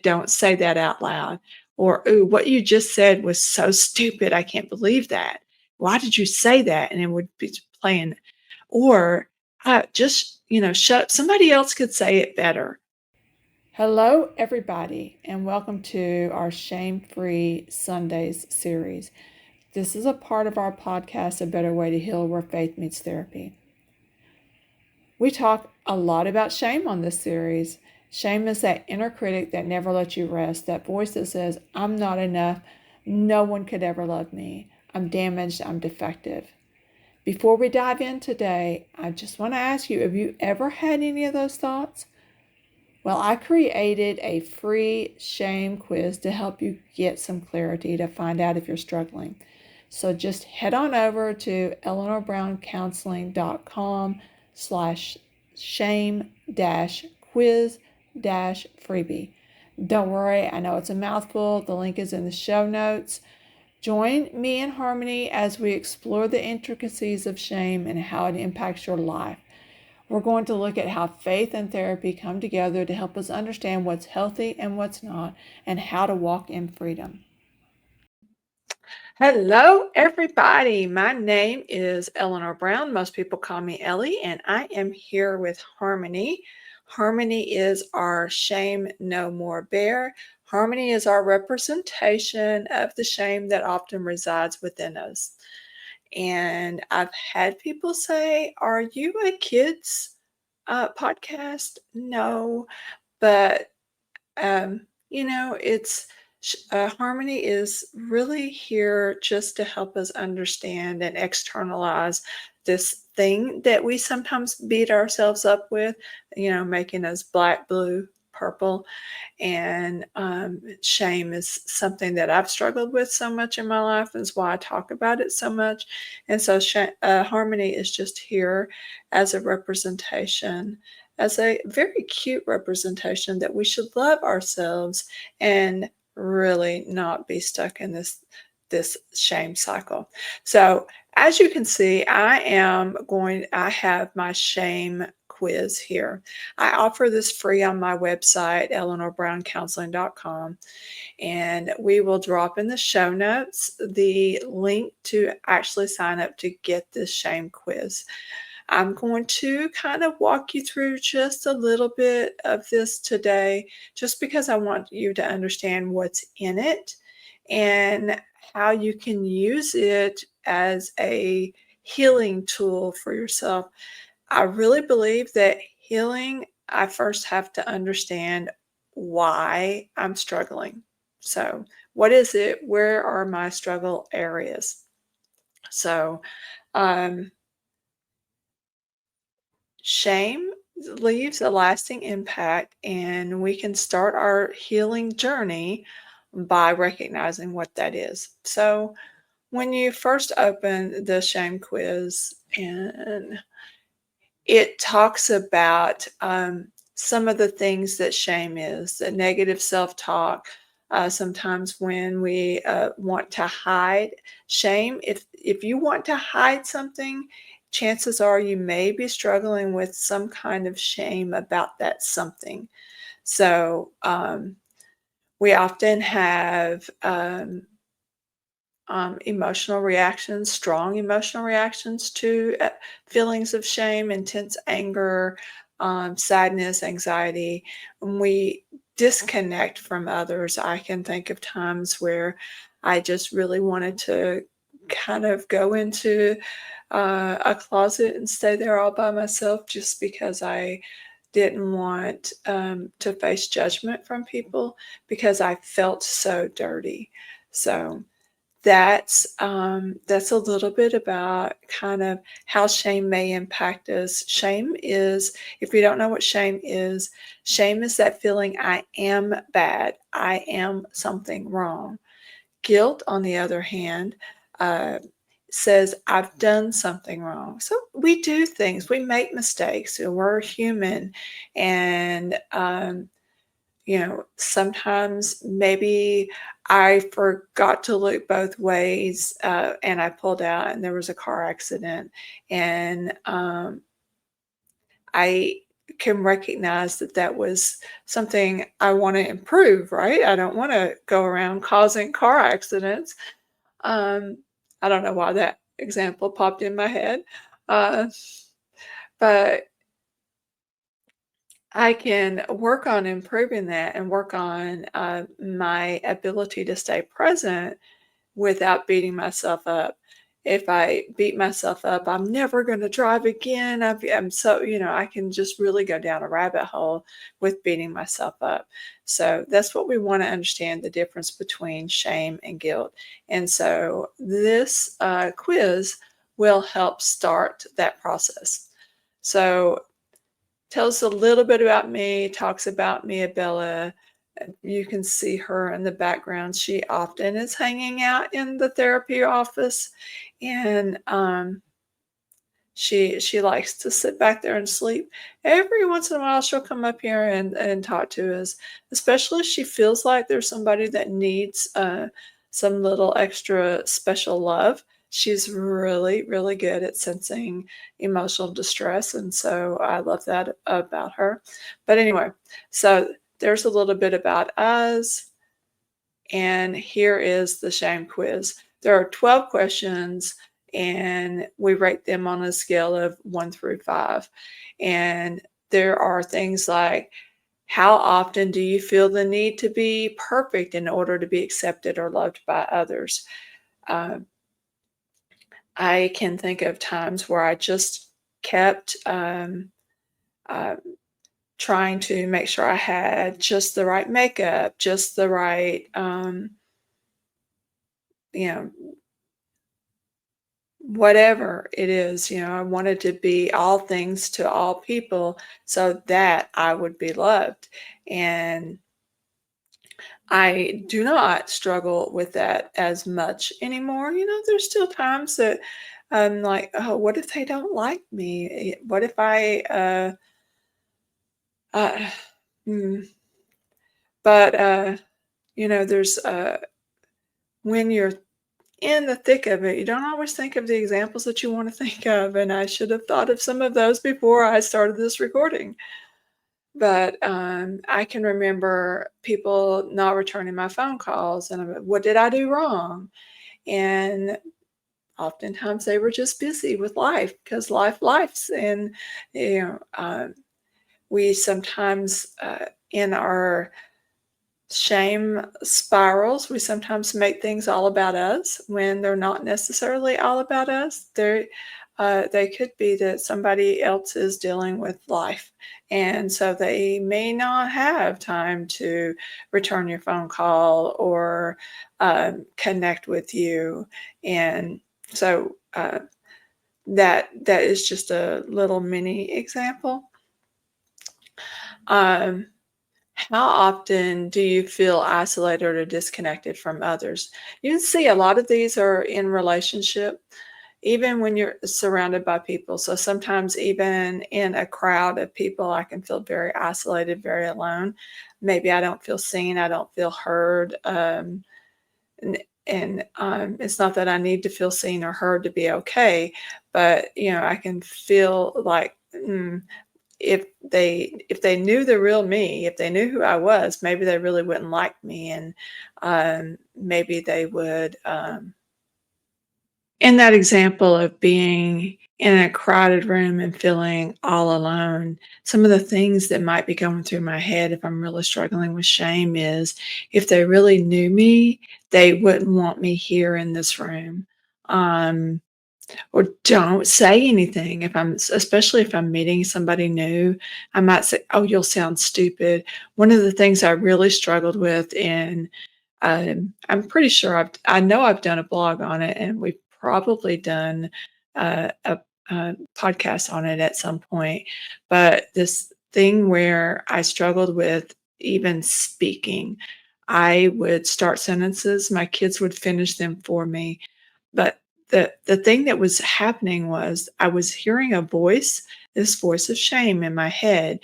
don't say that out loud. Or, ooh, what you just said was so stupid. I can't believe that. Why did you say that? And it would be playing. Or just, shut up. Somebody else could say it better. Hello, everybody, and welcome to our Shame Free Sundays series. This is a part of our podcast, A Better Way to Heal, where faith meets therapy. We talk a lot about shame on this series. Shame is that inner critic that never lets you rest, that voice that says, I'm not enough, no one could ever love me, I'm damaged, I'm defective. Before we dive in today, I just want to ask you, have you ever had any of those thoughts? Well, I created a free shame quiz to help you get some clarity to find out if you're struggling. So just head on over to eleanorbrowncounsling.com/shame-quiz-freebie. Don't worry, I know it's a mouthful. The link is in the show notes. Join me and Harmony as we explore the intricacies of shame and how it impacts your life. We're going to look at how faith and therapy come together to help us understand what's healthy and what's not, and how to walk in freedom. Hello, everybody. My name is Eleanor Brown. Most people call me Elly, and I am here with Harmony. Harmony is our Shame No More Bear. Harmony is our representation of the shame that often resides within us. And I've had people say, Are you a kids podcast? No, but it's Harmony is really here just to help us understand and externalize this thing that we sometimes beat ourselves up with, making us black, blue, purple. And shame is something that I've struggled with so much in my life, and is why I talk about it so much. And so Harmony is just here as a representation, as a very cute representation that we should love ourselves and really not be stuck in this shame cycle. So as you can see, I have my shame quiz here. I offer this free on my website, eleanorbrowncounsling.com, and we will drop in the show notes the link to actually sign up to get this shame quiz. I'm going to kind of walk you through just a little bit of this today, just because I want you to understand what's in it and how you can use it as a healing tool for yourself. I really believe that healing, I first have to understand why I'm struggling. So, what is it? Where are my struggle areas? So, um, shame leaves a lasting impact, and we can start our healing journey by recognizing what that is. So, when you first open the shame quiz, and it talks about some of the things that shame is, the negative self talk. Sometimes when we want to hide shame, if you want to hide something, chances are you may be struggling with some kind of shame about that something. So we often have emotional reactions, strong emotional reactions to feelings of shame, intense anger, sadness, anxiety. When we disconnect from others, I can think of times where I just really wanted to kind of go into a closet and stay there all by myself, just because I didn't want to face judgment from people, because I felt so dirty. So that's a little bit about kind of how shame may impact us. Shame is, if you don't know what shame is that feeling I am bad, I am something wrong. Guilt, on the other hand, uh, says I've done something wrong. So we do things, we make mistakes, and we're human, and sometimes maybe I forgot to look both ways, and I pulled out and there was a car accident, and I can recognize that that was something I want to improve, right? I don't want to go around causing car accidents. Um, I don't know why that example popped in my head. Uh, but I can work on improving that and work on my ability to stay present without beating myself up. If I beat myself up, I'm never going to drive again. I'm so, I can just really go down a rabbit hole with beating myself up. So that's what we want to understand, the difference between shame and guilt. And so this quiz will help start that process. So tell us a little bit about me, talks about Mia Bella. You can see her in the background. She often is hanging out in the therapy office, and she likes to sit back there and sleep. Every once in a while, she'll come up here and talk to us, especially if she feels like there's somebody that needs some little extra special love. She's really, really good at sensing emotional distress, and so I love that about her. But anyway, so there's a little bit about us, and here is the shame quiz. There are 12 questions, and we rate them on a scale of 1 through 5. And there are things like, how often do you feel the need to be perfect in order to be accepted or loved by others? Um, I can think of times where I just kept uh, trying to make sure I had just the right makeup, just the right, you know, whatever it is, I wanted to be all things to all people so that I would be loved. And I do not struggle with that as much anymore. There's still times that I'm like, oh, what if they don't like me? What if uh, hmm. But, there's, when you're in the thick of it, you don't always think of the examples that you want to think of. And I should have thought of some of those before I started this recording. But I can remember people not returning my phone calls, and I'm like, what did I do wrong? And oftentimes they were just busy with life because life's. And, we sometimes, in our shame spirals, we sometimes make things all about us when they're not necessarily all about us. They could be that somebody else is dealing with life, and so they may not have time to return your phone call or connect with you. And so that is just a little mini example. Um, how often do you feel isolated or disconnected from others? You can see a lot of these are in relationship, even when you're surrounded by people. So sometimes, even in a crowd of people, I can feel very isolated, very alone. Maybe I don't feel seen, I don't feel heard. And it's not that I need to feel seen or heard to be okay, but I can feel like, if they knew the real me, if they knew who I was, maybe they really wouldn't like me, and maybe they would. In that example of being in a crowded room and feeling all alone, some of the things that might be going through my head if I'm really struggling with shame is, if they really knew me, they wouldn't want me here in this room. Um, or don't say anything. Especially if I'm meeting somebody new, I might say, "Oh, you'll sound stupid." One of the things I really struggled with, and I'm pretty sure I know I've done a blog on it, and we've probably done a podcast on it at some point. But this thing where I struggled with even speaking, I would start sentences, my kids would finish them for me, but the thing that was happening was I was hearing a voice, this voice of shame in my head,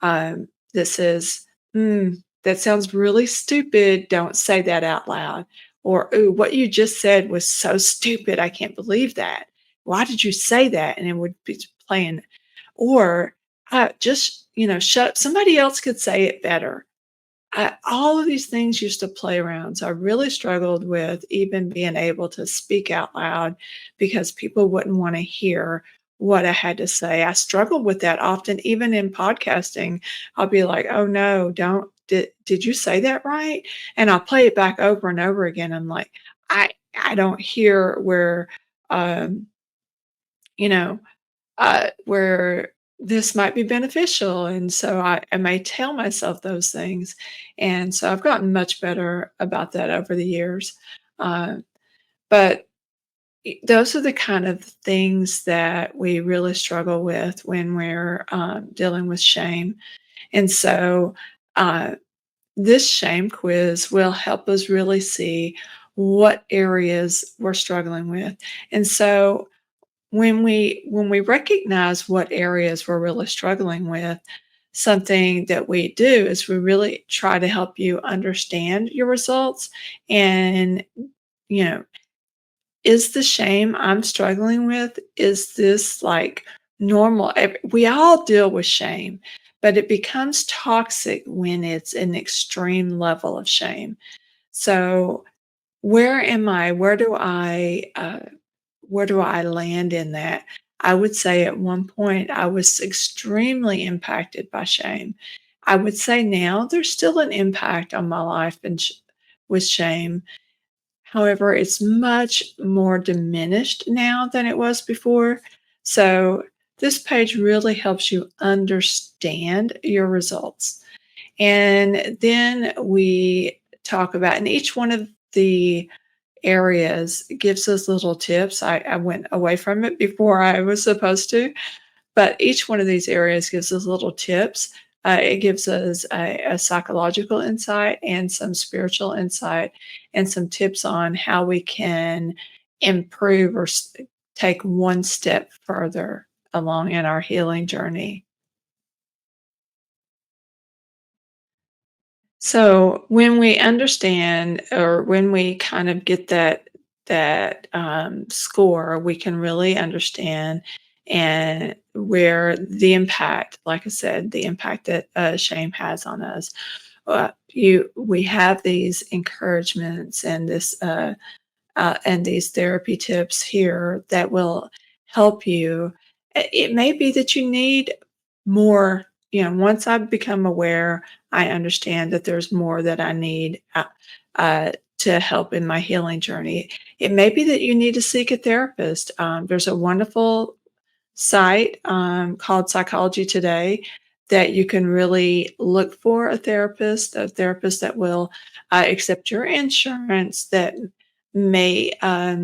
that says, that sounds really stupid. Don't say that out loud." Or, "Ooh, what you just said was so stupid. I can't believe that. Why did you say that?" And it would be playing. Or, just shut up. Somebody else could say it better. All of these things used to play around. So I really struggled with even being able to speak out loud because people wouldn't want to hear what I had to say. I struggled with that often, even in podcasting. I'll be like, oh no, did you say that right? And I'll play it back over and over again. I'm like, I don't hear um, you know, where this might be beneficial. And so I may tell myself those things. And so I've gotten much better about that over the years. Uh, but those are the kind of things that we really struggle with when we're dealing with shame. And so uh, this shame quiz will help us really see what areas we're struggling with. And so when we recognize what areas we're really struggling with, something that we do is we really try to help you understand your results and, you know, is the shame I'm struggling with, is this like normal? We all deal with shame, but it becomes toxic when it's an extreme level of shame. So where am I? Where do I land in that? I would say at one point I was extremely impacted by shame. I would say now there's still an impact on my life with shame. However, it's much more diminished now than it was before. So this page really helps you understand your results. And then we talk about, in each one of the areas gives us little tips. I went away from it before I was supposed to, but each one of these areas gives us little tips. It gives us a psychological insight and some spiritual insight and some tips on how we can improve or take one step further along in our healing journey. So when we understand or when we kind of get that score, we can really understand and where the impact, like I said, the impact that shame has on us. We have these encouragements and these therapy tips here that will help you. It may be that you need more, once I've become aware, I understand that there's more that I need to help in my healing journey. It may be that you need to seek a therapist. There's a wonderful site called Psychology Today that you can really look for a therapist that will accept your insurance, that may uh,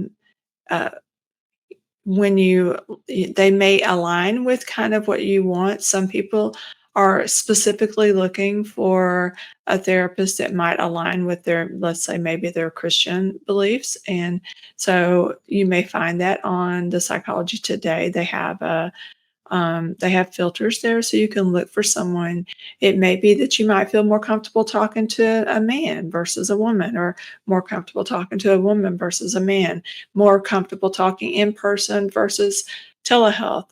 when you they may align with kind of what you want. Some people are specifically looking for a therapist that might align with their, let's say, maybe their Christian beliefs. And so you may find that on the Psychology Today. They have filters there so you can look for someone. It may be that you might feel more comfortable talking to a man versus a woman, or more comfortable talking to a woman versus a man, more comfortable talking in person versus telehealth.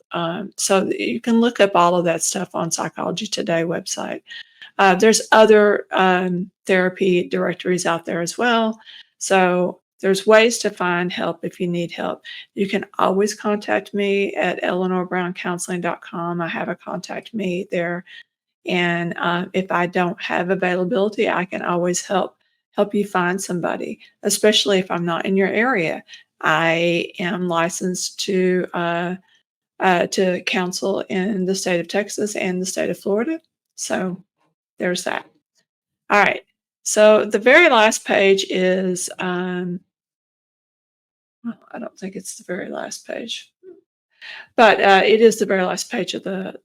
So you can look up all of that stuff on Psychology Today website. There's other therapy directories out there as well. So there's ways to find help if you need help. You can always contact me at elenorbrowncounseling.com. I have a contact me there. And if I don't have availability, I can always help you find somebody, especially if I'm not in your area. I am licensed to counsel in the state of Texas and the state of Florida. So there's that. All right. So the very last page is, well, I don't think it's the very last page, but it is the very last page of the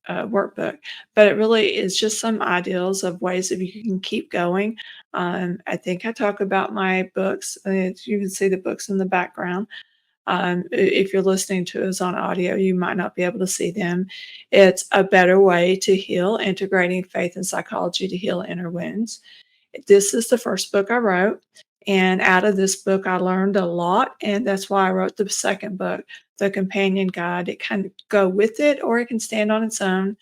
workbook. But it really is just some ideals of ways that you can keep going. I think I talk about my books. You can see the books in the background. If you're listening to us on audio, you might not be able to see them. It's A Better Way to Heal, Integrating Faith and Psychology to Heal Inner Wounds. This is the first book I wrote. And out of this book, I learned a lot. And that's why I wrote the second book, the companion guide. It can go with it or it can stand on its own.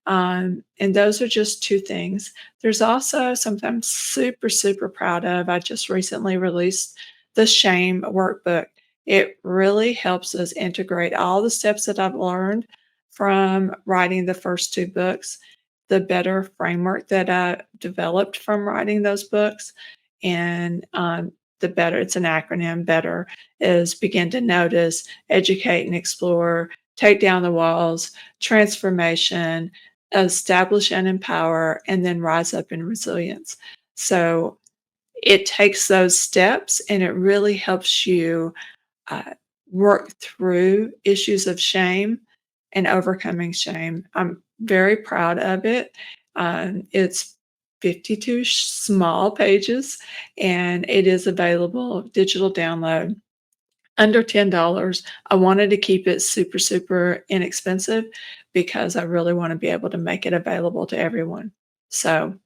And those are just two things. There's also something I'm super, super proud of. I just recently released the Shame Workbook. It really helps us integrate all the steps that I've learned from writing the first two books, the better framework that I developed from writing those books, and the better, it's an acronym, better is begin to notice, educate and explore, take down the walls, transformation, establish and empower, and then rise up in resilience. So it takes those steps and it really helps you uh, work through issues of shame and overcoming shame. I'm very proud of it. It's 52 small pages and it is available digital download under $10. I wanted to keep it super, super inexpensive because I really want to be able to make it available to everyone. So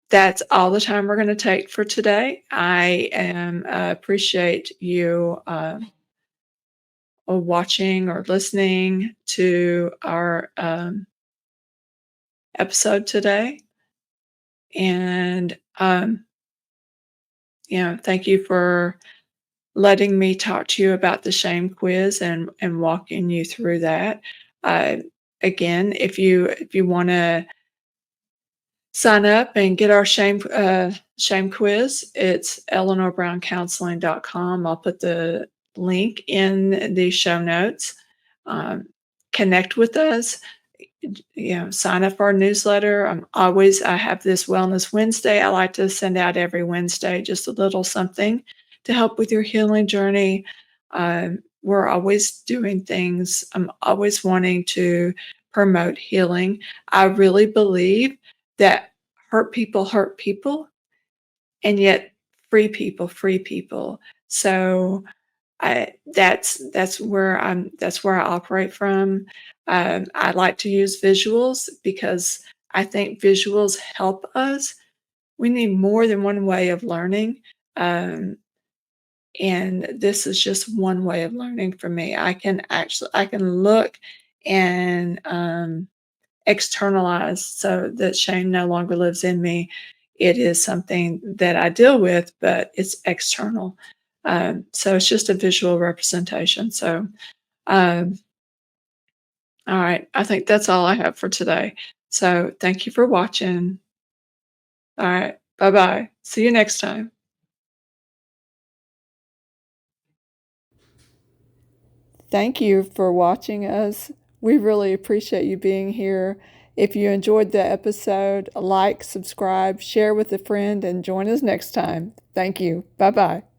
that's all the time we're going to take for today. I appreciate you watching or listening to our episode today. And, thank you for letting me talk to you about the shame quiz and walking you through that. Uh, Again, if you want to sign up and get our shame quiz, it's EleanorBrownCounseling.com. I'll put the link in the show notes. Um, Connect with us, sign up for our newsletter. I have this Wellness Wednesday. I like to send out every Wednesday just a little something to help with your healing journey. We're always doing things. I'm always wanting to promote healing. I really believe that hurt people, and yet free people. So that's where I operate from. I like to use visuals because I think visuals help us. We need more than one way of learning, um, and this is just one way of learning for me. I can look and externalize so that shame no longer lives in me. It is something that I deal with, but it's external. So it's just a visual representation. So, um, all right, I think that's all I have for today. So thank you for watching. All right, bye bye. See you next time. Thank you for watching us. We really appreciate you being here. If you enjoyed the episode, like, subscribe, share with a friend, and join us next time. Thank you. Bye bye.